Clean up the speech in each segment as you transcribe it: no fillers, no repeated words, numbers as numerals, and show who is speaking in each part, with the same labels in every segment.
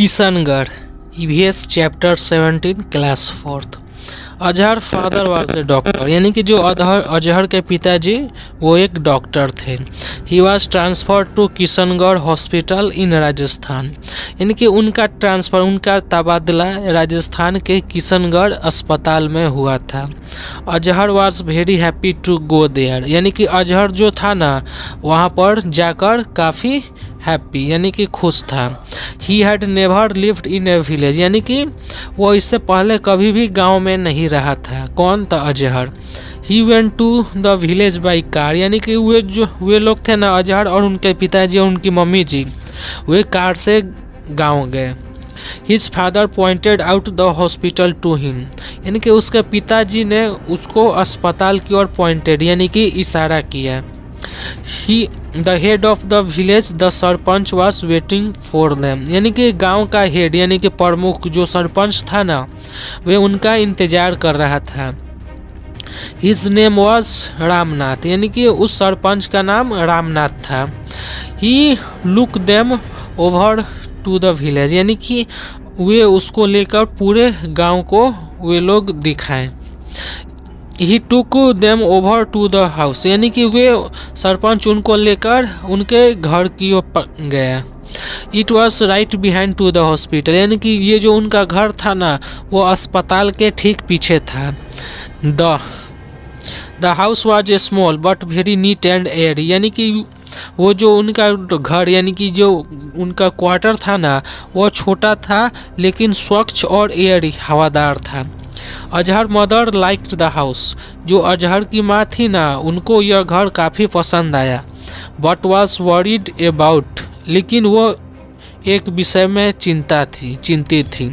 Speaker 1: Kishangarh EVS chapter 17 class 4। Azhar father was a doctor, यानी कि जो अजहर के पिताजी वो एक डॉक्टर थे। He was transfer to Kishangarh hospital in Rajasthan, यानी कि उनका तबादला राजस्थान के किशनगढ़ अस्पताल में हुआ था। Azhar was very happy to go there, यानी कि अजहर जो था ना वहाँ पर जाकर काफ़ी हैप्पी यानी कि खुश था। He had never lived in A village, यानी कि वो इससे पहले कभी भी गांव में नहीं रहा था। कौन था? Azhar. He went to the village by car, यानी कि वे लोग थे ना अजहर और उनके पिताजी और उनकी मम्मी जी, वे कार से गांव गए। His father pointed out the hospital to him, यानी कि उसके पिताजी ने उसको अस्पताल की ओर पॉइंटेड यानी कि इशारा किया। He the head of the village the sarpanch was waiting for them, यानी कि गांव का हेड यानी कि प्रमुख जो सरपंच था ना वे उनका इंतजार कर रहा था। हिज नेम वॉज रामनाथ, यानी कि उस सरपंच का नाम रामनाथ था। He look them over to the village, यानी कि वे उसको लेकर पूरे गांव को वे लोग दिखाएं। He took them over to the house, यानी कि वे सरपंच उनको लेकर उनके घर की ओर गया। It was right behind to the hospital, यानी कि ये जो उनका घर था ना वो अस्पताल के ठीक पीछे था। The house was a small but very neat and Airy, यानी कि वो जो उनका घर यानी कि जो उनका क्वार्टर था ना वो छोटा था लेकिन स्वच्छ और एयरी हवादार था। Azhar mother liked the house, जो अजहर की माँ थी ना उनको यह घर काफ़ी पसंद आया। बट वॉज वरीड अबाउट, लेकिन वो एक विषय में चिंतित थी।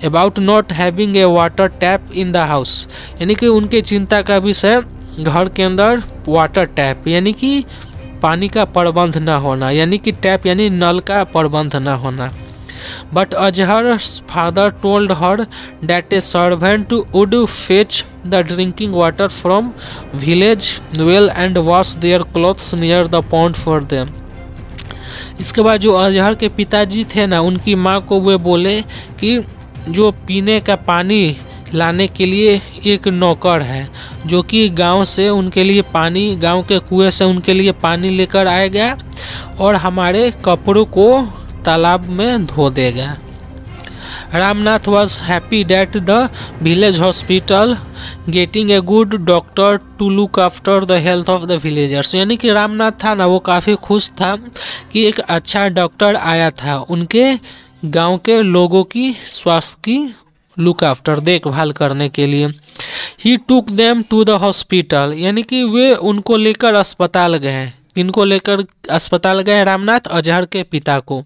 Speaker 1: About not having a water tap in the house, यानी कि उनके चिंता का विषय घर के अंदर वाटर टैप यानी कि पानी का प्रबंध न होना, यानी कि टैप यानी नल का प्रबंध न होना। But Ajhar's father told her that a servant would fetch the drinking water from village well and wash their clothes near the pond for them. इसके बाद जो अजहर के पिताजी थे ना उनकी माँ को वे बोले कि जो पीने का पानी लाने के लिए एक नौकर है जो कि गांव से उनके लिए पानी, गांव के कुएं से उनके लिए पानी लेकर आएगा और हमारे कपड़ों को तालाब में धो देगा। Ramnath was happy that the village hospital getting a good doctor to look after the health of the villagers, यानी कि रामनाथ था ना वो काफ़ी खुश था कि एक अच्छा डॉक्टर आया था उनके गांव के लोगों की स्वास्थ्य की लुक आफ्टर देखभाल करने के लिए। He took them to the hospital, यानी कि वे उनको लेकर अस्पताल गए। किनको लेकर अस्पताल गए? रामनाथ अजहर के पिता को।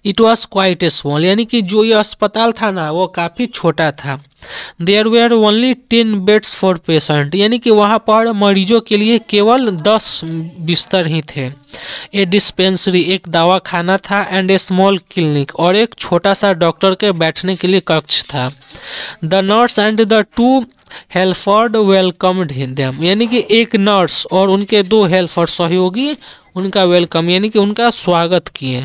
Speaker 1: It was quite a small, यानी कि जो ये अस्पताल था ना वो काफ़ी छोटा था। There were only 10 beds for patient, यानी कि वहाँ पर मरीजों के लिए केवल 10 बिस्तर ही थे। ए डिस्पेंसरी, एक दवाखाना था, एंड ए स्मॉल क्लिनिक, और एक छोटा सा डॉक्टर के बैठने के लिए कक्ष था। The nurse and the 2 helpers welcomed them, यानी कि एक नर्स और उनके 2 हेल्फर सहयोगी उनका वेलकम यानी कि उनका स्वागत किए।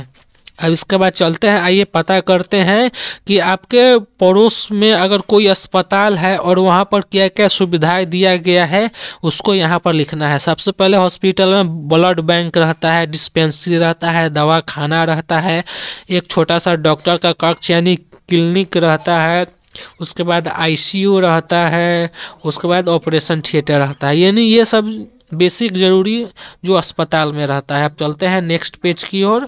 Speaker 1: अब इसके बाद चलते हैं, आइए पता करते हैं कि आपके पड़ोस में अगर कोई अस्पताल है और वहाँ पर क्या क्या सुविधाएं दिया गया है उसको यहाँ पर लिखना है। सबसे पहले हॉस्पिटल में ब्लड बैंक रहता है, डिस्पेंसरी रहता है, दवा खाना रहता है, एक छोटा सा डॉक्टर का कक्ष यानी क्लिनिक रहता है, उसके बाद आईसीयू रहता है, उसके बाद ऑपरेशन थिएटर रहता है, यानी ये सब बेसिक ज़रूरी जो अस्पताल में रहता है। अब चलते हैं नेक्स्ट पेज की ओर।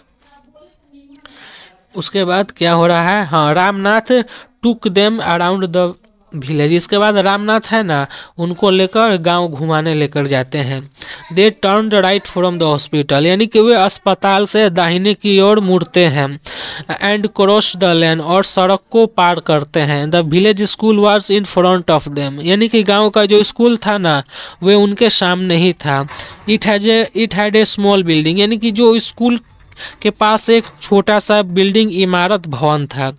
Speaker 1: उसके बाद क्या हो रहा है? हाँ, Ramnath took them around the village, इसके बाद रामनाथ है ना उनको लेकर गांव घुमाने लेकर जाते हैं। They turn right from the hospital, यानी कि वे अस्पताल से दाहिने की ओर मुड़ते हैं। एंड क्रॉस द लेन, और सड़क को पार करते हैं। The village school was in front of them, यानी कि गांव का जो स्कूल था ना वे उनके सामने ही था। It had a small building, यानी कि जो स्कूल के पास एक छोटा सा बिल्डिंग इमारत भवन था।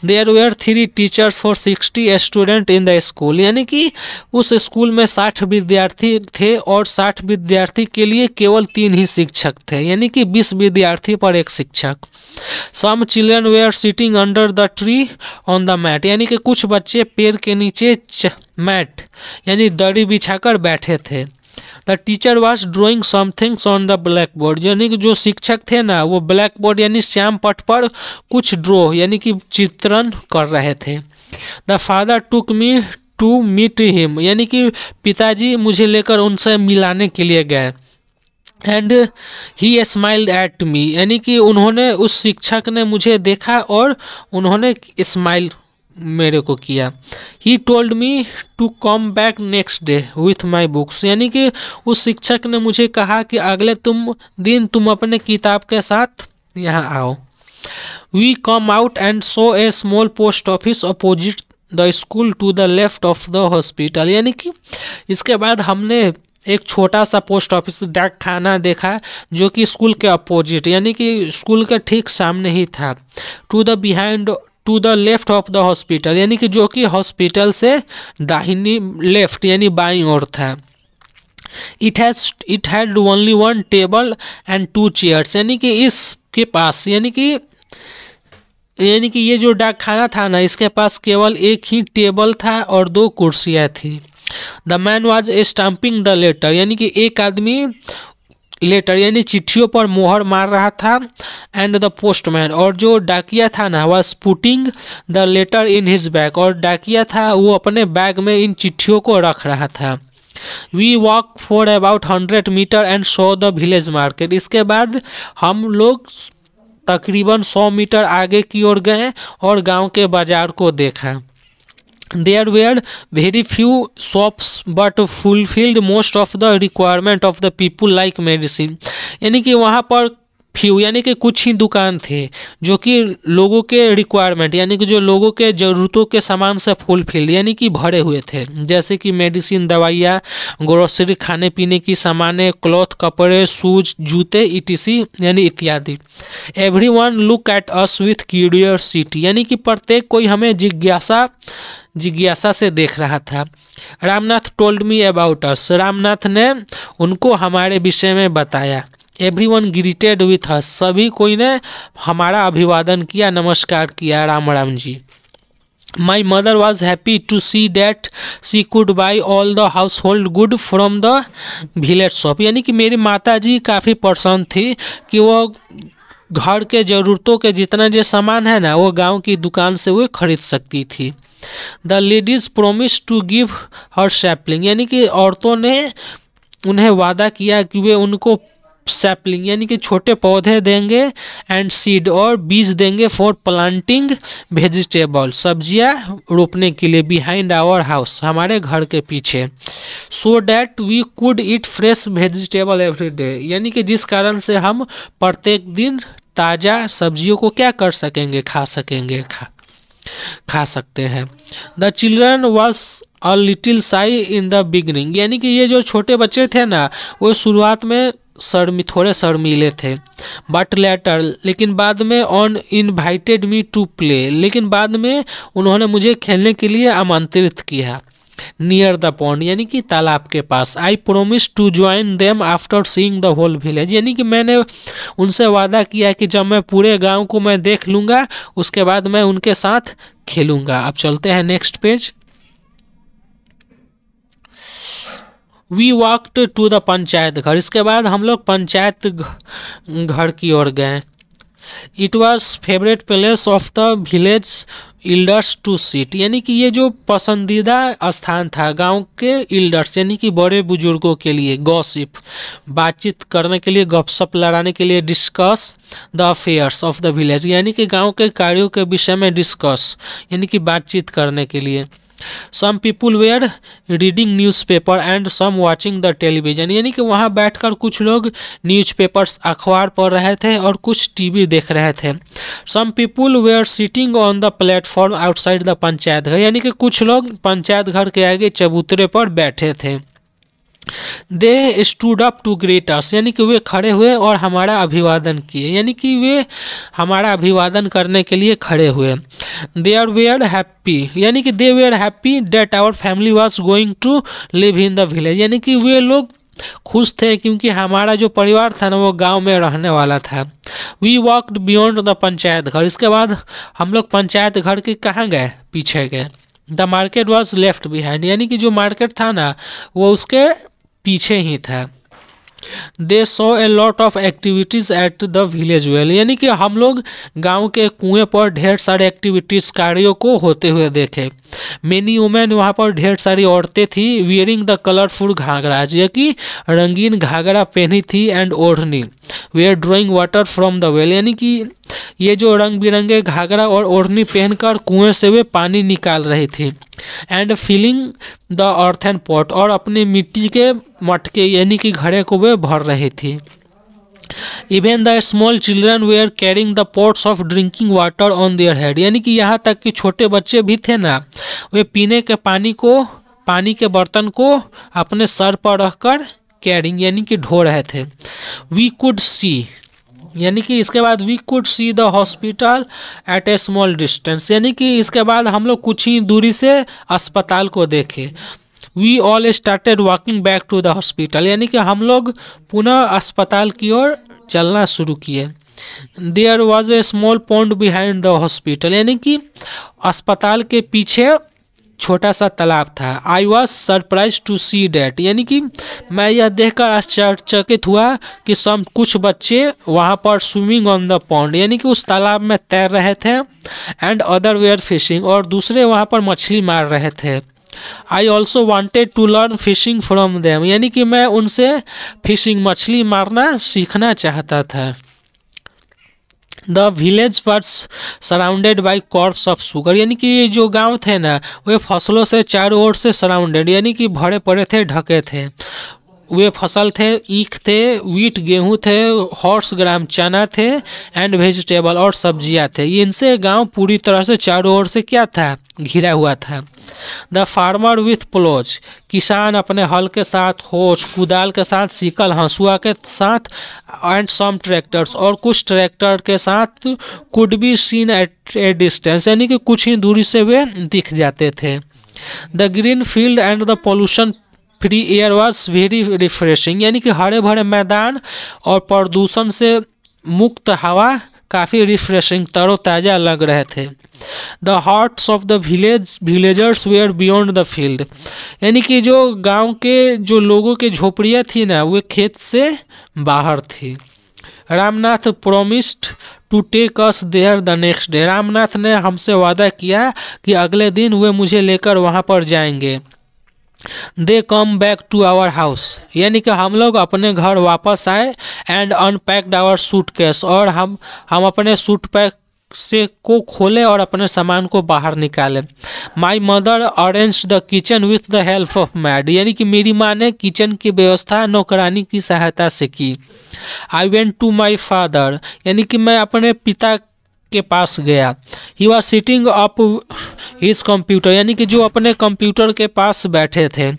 Speaker 1: There were 3 teachers for 60 student in the school, यानी कि उस स्कूल में 60 विद्यार्थी थे और 60 विद्यार्थी के लिए केवल 3 ही शिक्षक थे, यानी कि 20 विद्यार्थी पर एक शिक्षक। Some children were sitting under the tree on the mat, यानी कि कुछ बच्चे पेड़ के नीचे मैट यानी दरी बिछाकर बैठे थे। The teacher was drawing somethings on the black board, यानी कि जो शिक्षक थे ना वो ब्लैक बोर्ड यानी श्याम पट पर कुछ ड्रॉ यानी कि चित्रण कर रहे थे। The father took me to meet him, यानी कि पिताजी मुझे लेकर उनसे मिलाने के लिए गए। And he smiled at me, यानी कि उन्होंने उस शिक्षक ने मुझे देखा और उन्होंने स्माइल मेरे को किया। He told me to come back next day with my books, यानी कि उस शिक्षक ने मुझे कहा कि अगले दिन तुम अपने किताब के साथ यहाँ आओ। We come out and saw a small post office opposite the school to the left of the hospital, यानी कि इसके बाद हमने एक छोटा सा पोस्ट ऑफिस डाक खाना देखा जो कि स्कूल के अपोजिट यानी कि स्कूल के ठीक सामने ही था। To the left of the hospital, यानी कि जो कि हॉस्पिटल से दाहिनी लेफ्ट यानी बाईं ओर था। It had only 1 table and 2 chairs, यानी कि इसके पास यानी कि ये जो डाक खाना था ना इसके पास केवल एक ही टेबल था और 2 कुर्सियाँ थी। The man was stamping the letter, यानी कि एक आदमी लेटर यानी चिट्ठियों पर मोहर मार रहा था। एंड द पोस्टमैन, और जो डाकिया था ना was putting the letter in his bag, और डाकिया था वो अपने बैग में इन चिट्ठियों को रख रहा था। We walk for about 100 meter and saw the village market, इसके बाद हम लोग तकरीबन 100 मीटर आगे की ओर गए और गांव के बाजार को देखा। There were very few shops but fulfilled most of the requirement of the people like medicine, यानी कि वहाँ पर फ्यू यानी कि कुछ ही दुकान थे जो कि लोगों के रिक्वायरमेंट यानी कि जो लोगों के ज़रूरतों के सामान से फुलफिल्ड यानी कि भरे हुए थे, जैसे कि मेडिसिन, दवाइयाँ, ग्रोसरी, खाने पीने की सामानें, क्लॉथ, कपड़े, शूज, जूते इटीसी यानी इत्यादि। Everyone look at us with curiosity, यानी कि प्रत्येक कोई हमें जिज्ञासा से देख रहा था। Ramnath told me about us, Ramnath ने उनको हमारे विषय में बताया। एवरीवन ग्रीटेड विथ अस, सभी कोई ने हमारा अभिवादन किया, नमस्कार किया Ram ji. My mother was happy to see that she could buy all the household good from the village shop, यानी कि मेरी माता जी काफ़ी प्रसन्न थी कि वो घर के ज़रूरतों के जितना जो सामान है ना वो गांव की दुकान से वो खरीद सकती थी। The ladies promise to give her sapling, यानी कि औरतों ने उन्हें वादा किया कि वे उनको सैपलिंग यानी कि छोटे पौधे देंगे एंड सीड और बीज देंगे फॉर प्लांटिंग वेजिटेबल, सब्जियां रोपने के लिए बिहाइंड आवर हाउस, हमारे घर के पीछे। So that we could eat fresh vegetable every day, यानी कि जिस कारण से हम प्रत्येक दिन ताज़ा सब्जियों को क्या कर सकेंगे, खा सकते हैं। The children was a little Sai in the beginning, यानी कि ये जो छोटे बच्चे थे ना वो शुरुआत में थोड़े शर्मीले थे। बट लेटर, लेकिन बाद में on invited me to play, लेकिन बाद में उन्होंने मुझे खेलने के लिए आमंत्रित किया। नियर द पॉन्ड, यानी कि तालाब के पास। I promise to join them after seeing the whole village, यानी कि मैंने उनसे वादा किया कि जब मैं पूरे गांव को मैं देख लूँगा उसके बाद मैं उनके साथ खेलूँगा। अब चलते हैं next page. We walked to the panchayat ghar, इसके बाद हम लोग पंचायत घर की ओर गए। It was favourite place of the village elders to seat, यानी कि ये जो पसंदीदा स्थान था गांव के इल्डर्स यानी कि बड़े बुजुर्गों के लिए, गॉसिप बातचीत करने के लिए, गपशप लड़ाने के लिए, discuss the affairs of the village, यानी कि गांव के कार्यों के विषय में डिस्कस यानी कि बातचीत करने के लिए। Some people were reading newspaper and some watching the television, यानी कि वहाँ बैठकर कुछ लोग न्यूज़पेपर्स अखबार पढ़ रहे थे और कुछ टीवी देख रहे थे। Some people were sitting on the platform outside the panchayat घर, यानी कि कुछ लोग पंचायत घर के आगे चबूतरे पर बैठे थे। They stood up to greet us, यानी कि वे खड़े हुए और हमारा अभिवादन किए, यानी कि वे हमारा अभिवादन करने के लिए खड़े हुए। दे आर वेयर हैप्पी, यानी कि they were happy that our family was going to live in the village, यानी कि वे लोग खुश थे क्योंकि हमारा जो परिवार था ना वो गांव में रहने वाला था। We walked beyond the panchayat ghar, इसके बाद हम लोग पंचायत घर के कहाँ गए, पीछे गए। The market was left behind, यानी कि जो मार्केट था ना वो उसके पीछे ही था। They saw a lot of activities at the village well, यानी कि हम लोग गांव के कुएं पर ढेर सारे एक्टिविटीज कार्यों को होते हुए देखे। मेनी वुमेन, वहाँ पर ढेर सारी औरतें थी। वियरिंग द कलरफुल घाघरा, जो कि रंगीन घाघरा पहनी थी, एंड ओढ़नी। We are drawing water from the well, यानी कि ये जो रंग बिरंगे घाघरा और ओढ़नी पहनकर कुएं से वे पानी निकाल रही थी। And filling the earthen pot, और अपने मिट्टी के मटके यानी कि घड़े को वे भर रही थी। Even the small children were carrying the pots of drinking water on their head, यानी कि यहाँ तक कि छोटे बच्चे भी थे ना, वे पीने के पानी के बर्तन को अपने सर पर रखकर कैरिंग यानी कि ढो रहे थे। वी कुड सी, यानी कि इसके बाद we could see the hospital at a small distance, यानी कि इसके बाद हम लोग कुछ ही दूरी से अस्पताल को देखे। We all started walking back to the hospital, यानी कि हम लोग पुनः अस्पताल की ओर चलना शुरू किए। There was a small pond behind the hospital, यानी कि अस्पताल के पीछे छोटा सा तालाब था। I was surprise to see that, यानी कि मैं यह देखकर आश्चर्यचकित हुआ कि कुछ बच्चे वहाँ पर स्विमिंग ऑन द पॉन्ड, यानी कि उस तालाब में तैर रहे थे। एंड अदर वेयर फिशिंग, और दूसरे वहाँ पर मछली मार रहे थे। I also wanted to learn fishing from them, यानी कि मैं उनसे फिशिंग मछली मारना सीखना चाहता था। The village was surrounded by corps of sugar, यानी कि ये जो गांव थे ना वे फसलों से चारों ओर से सराउंडेड यानी कि भरे पड़े थे, ढके थे। वे फसल थे, ईख थे, वीट गेहूं थे, हॉर्स ग्राम चना थे, एंड वेजिटेबल और सब्जियां थे। इनसे गांव पूरी तरह से चारों ओर से क्या था, घिरा हुआ था। द फार्मर विथ प्लोज, किसान अपने हल के साथ, होज कुदाल के साथ, सिकल हंसुआ के साथ, एंड सम ट्रैक्टर्स और कुछ ट्रैक्टर के साथ, could be seen at a distance, यानी कि कुछ ही दूरी से वे दिख जाते थे। The green field and the pollution free air was very refreshing, यानी कि हरे भरे मैदान और प्रदूषण से मुक्त हवा काफ़ी रिफ्रेशिंग तरोताज़ा लग रहे थे। The hearts of the villagers were beyond the field, यानी कि जो गांव के जो लोगों के झोपड़ियाँ थी ना वे खेत से बाहर थी। Ramnath promised to take us there the next day, Ramnath ने हमसे वादा किया कि अगले दिन वे मुझे लेकर वहाँ पर जाएंगे। They come back to our house, यानी कि हम लोग अपने घर वापस आए। एंड अनपैक्ड आवर सूटकेस, और हम अपने सूट पैक से को खोले और अपने सामान को बाहर निकाले। My mother arrange the kitchen with the help of mad, यानी कि मेरी माँ ने किचन की व्यवस्था नौकरानी की सहायता से की। I went to my father, यानी कि मैं अपने पिता के पास गया। He was sitting up his computer, यानी कि जो अपने कंप्यूटर के पास बैठे थे।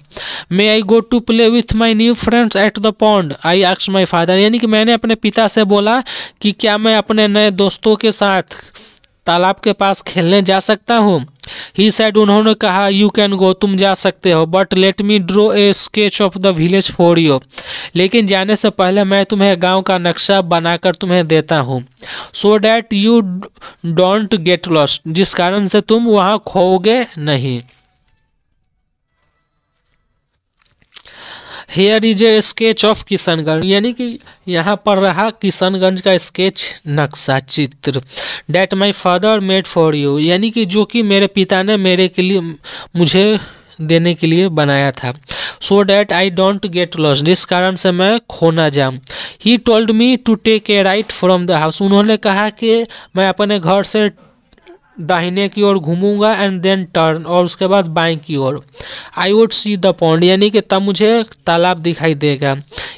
Speaker 1: May I go to play with my new friends at the pond, I asked my father, यानी कि मैंने अपने पिता से बोला कि क्या मैं अपने नए दोस्तों के साथ तालाब के पास खेलने जा सकता हूँ। ही सेड, उन्होंने कहा, यू कैन गो, तुम जा सकते हो, but let me draw a sketch of the village for you, लेकिन जाने से पहले मैं तुम्हें गांव का नक्शा बनाकर तुम्हें देता हूँ। So that you don't get lost, जिस कारण से तुम वहाँ खोओगे नहीं। Here is a sketch of Kishanganj, यानी कि यहाँ पर रहा किशनगंज का स्केच, नक्शा, चित्र। That my father made for you, यानी कि जो कि मेरे पिता ने मेरे के लिए मुझे देने के लिए बनाया था। So that I don't get lost, जिस कारण से मैं खो ना जाऊँ। He told me to take a right from the house, उन्होंने कहा कि मैं अपने घर से दाहिने की ओर घूमूंगा, एंड देन टर्न, और उसके बाद बाएं की ओर। I would see the pond, यानी कि तब मुझे तालाब दिखाई देगा।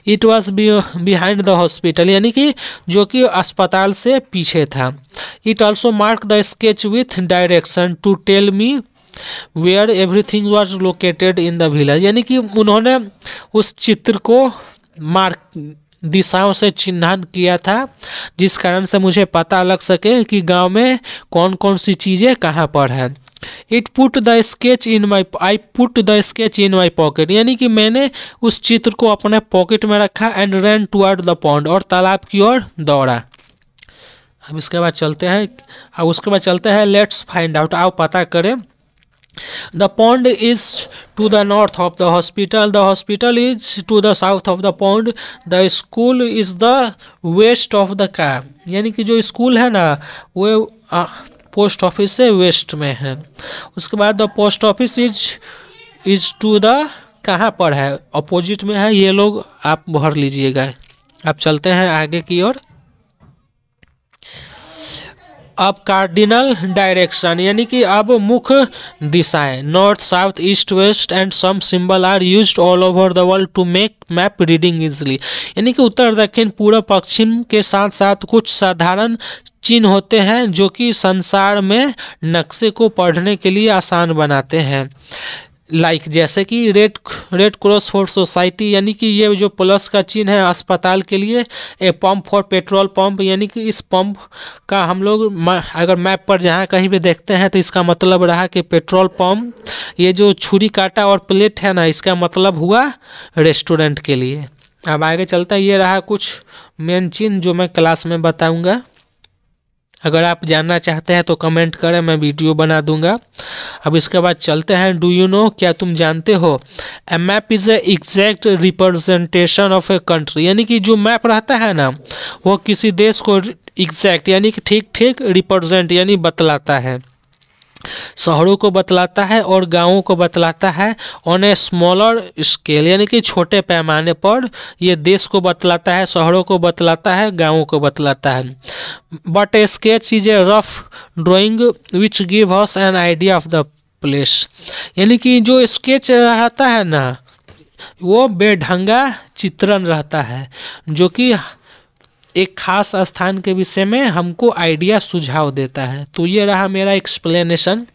Speaker 1: It was behind the hospital, यानी कि जो कि अस्पताल से पीछे था। It also mark the sketch with direction to tell me where everything was located in the village, यानी कि उन्होंने उस चित्र को मार्क दिशाओं से चिन्हांकन किया था जिस कारण से मुझे पता लग सके कि गांव में कौन कौन सी चीज़ें कहाँ पर है। I put the sketch in my pocket, यानी कि मैंने उस चित्र को अपने पॉकेट में रखा। And run toward the pond, और तालाब की ओर दौड़ा। अब उसके बाद चलते हैं लेट्स फाइंड आउट, आओ पता करें। The pond is to the north of the hospital. The hospital is to the south of the pond. The school is the west of the car. यानी कि जो स्कूल है ना वो पोस्ट ऑफिस से वेस्ट में है। उसके बाद the post office is to the कहाँ पर है, अपोजिट में है। ये लोग आप भर लीजिएगा। अब चलते हैं आगे की ओर। अब कार्डिनल डायरेक्शन, यानी कि अब मुख्य दिशाएं, north south east west and some symbol are used all over the world to make map reading easily, यानी कि उत्तर दक्षिण पूर्व पश्चिम के साथ साथ कुछ साधारण चिन्ह होते हैं जो कि संसार में नक्शे को पढ़ने के लिए आसान बनाते हैं। जैसे कि रेड क्रॉस फॉर सोसाइटी, यानी कि ये जो प्लस का चिन्ह है अस्पताल के लिए। A pump for petrol pump, यानी कि इस पंप का हम लोग अगर मैप पर जहाँ कहीं भी देखते हैं तो इसका मतलब रहा कि पेट्रोल पंप। ये जो छुरी कांटा और प्लेट है ना, इसका मतलब हुआ रेस्टोरेंट के लिए। अब आगे चलता है, ये रहा कुछ मेन चिन्ह जो मैं क्लास में बताऊँगा। अगर आप जानना चाहते हैं तो कमेंट करें, मैं वीडियो बना दूंगा। अब इसके बाद चलते हैं, डू यू नो, क्या तुम जानते हो, a map is a exact representation of a country, यानी कि जो मैप रहता है ना वो किसी देश को एग्जैक्ट यानी कि ठीक ठीक रिप्रेजेंट यानी बतलाता है, शहरों को बतलाता है और गांवों को बतलाता है। ऑन ए स्मॉलर स्केल, यानी कि छोटे पैमाने पर ये देश को बतलाता है, शहरों को बतलाता है, गांवों को बतलाता है। But A sketch is a rough drawing which give us an idea of the place, यानी कि जो स्केच रहता है ना वो बेढंगा चित्रण रहता है जो कि एक खास स्थान के विषय में हमको आइडिया सुझाव देता है। तो ये रहा मेरा एक्सप्लेनेशन।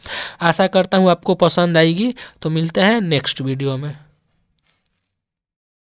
Speaker 1: आशा करता हूँ आपको पसंद आएगी। तो मिलते हैं नेक्स्ट वीडियो में।